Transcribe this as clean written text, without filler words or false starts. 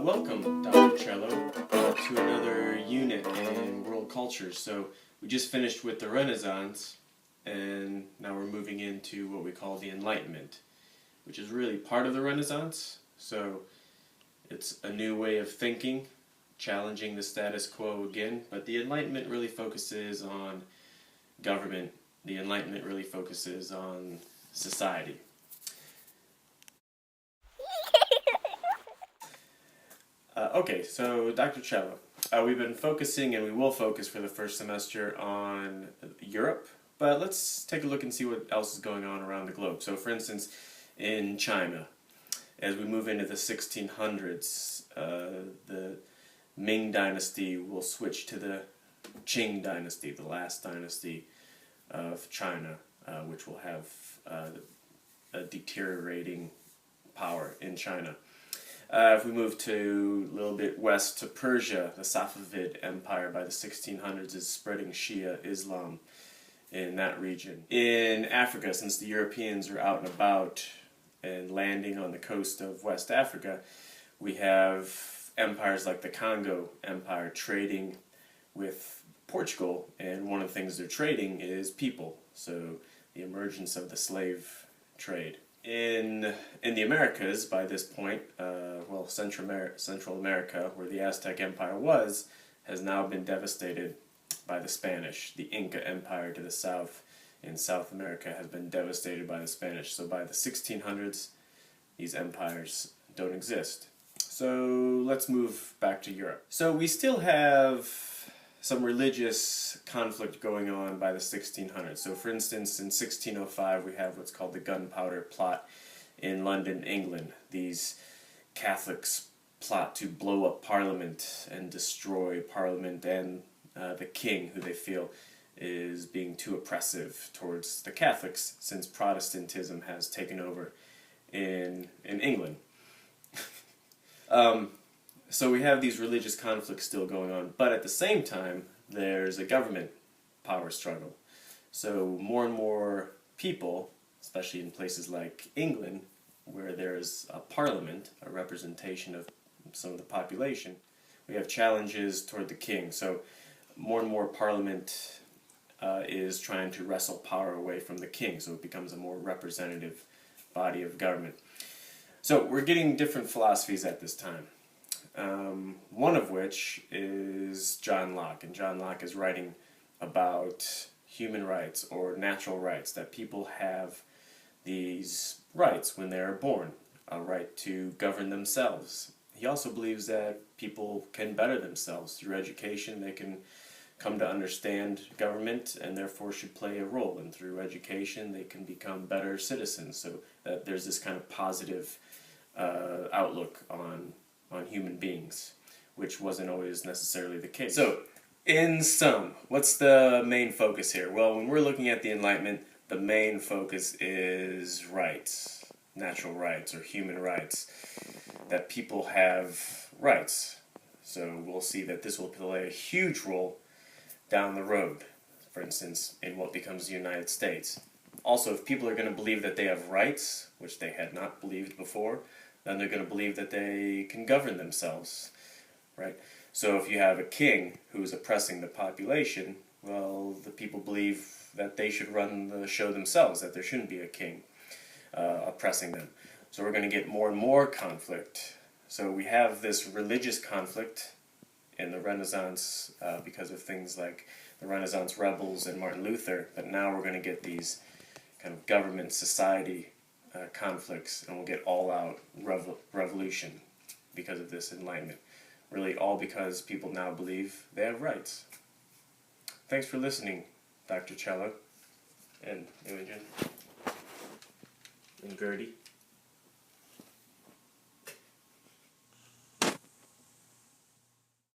Welcome, Dr. Cello, to another unit in world culture. So we just finished with the Renaissance, and now we're moving into what we call the Enlightenment, which is really part of the Renaissance. So it's a new way of thinking, challenging the status quo again, but the Enlightenment really focuses on government. The Enlightenment really focuses on society. Okay, so Dr. Cello, we've been focusing, and we will focus for the first semester, on Europe, but let's take a look and see what else is going on around the globe. So for instance, in China, as we move into the 1600s, the Ming Dynasty will switch to the Qing Dynasty, the last dynasty of China, which will have a deteriorating power in China. If we move to a little bit west to Persia, the Safavid Empire by the 1600s is spreading Shia Islam in that region. In Africa, since the Europeans are out and about and landing on the coast of West Africa, we have empires like the Congo Empire trading with Portugal, and one of the things they're trading is people, so the emergence of the slave trade. In the Americas, by this point, Central America, where the Aztec Empire was, has now been devastated by the Spanish. The Inca Empire to the south in South America has been devastated by the Spanish. So by the 1600s, these empires don't exist. So let's move back to Europe. So we still have some religious conflict going on by the 1600s. So for instance, in 1605 we have what's called the Gunpowder Plot in London, England. These Catholics plot to blow up Parliament and destroy Parliament and the king, who they feel is being too oppressive towards the Catholics, since Protestantism has taken over in England. So we have these religious conflicts still going on, but at the same time, there's a government power struggle. So more and more people, especially in places like England, where there's a parliament, a representation of some of the population, we have challenges toward the king. So more and more parliament is trying to wrestle power away from the king, so it becomes a more representative body of government. So we're getting different philosophies at this time. One of which is John Locke, and John Locke is writing about human rights or natural rights, that people have these rights when they are born, a right to govern themselves. He also believes that people can better themselves through education. They can come to understand government and therefore should play a role, and through education they can become better citizens, so that there's this kind of positive outlook on human beings, which wasn't always necessarily the case. So, in sum, what's the main focus here? Well, when we're looking at the Enlightenment, the main focus is rights, natural rights or human rights, that people have rights. So we'll see that this will play a huge role down the road, for instance, in what becomes the United States. Also, if people are going to believe that they have rights, which they had not believed before, then they're going to believe that they can govern themselves, right? So if you have a king who's oppressing the population, well, the people believe that they should run the show themselves, that there shouldn't be a king oppressing them. So we're going to get more and more conflict. So we have this religious conflict in the Renaissance because of things like the Renaissance rebels and Martin Luther, but now we're going to get these kind of government society conflicts, and we'll get all-out revolution because of this Enlightenment. Really all because people now believe they have rights. Thanks for listening, Dr. Cello, and Imogen, and Gertie.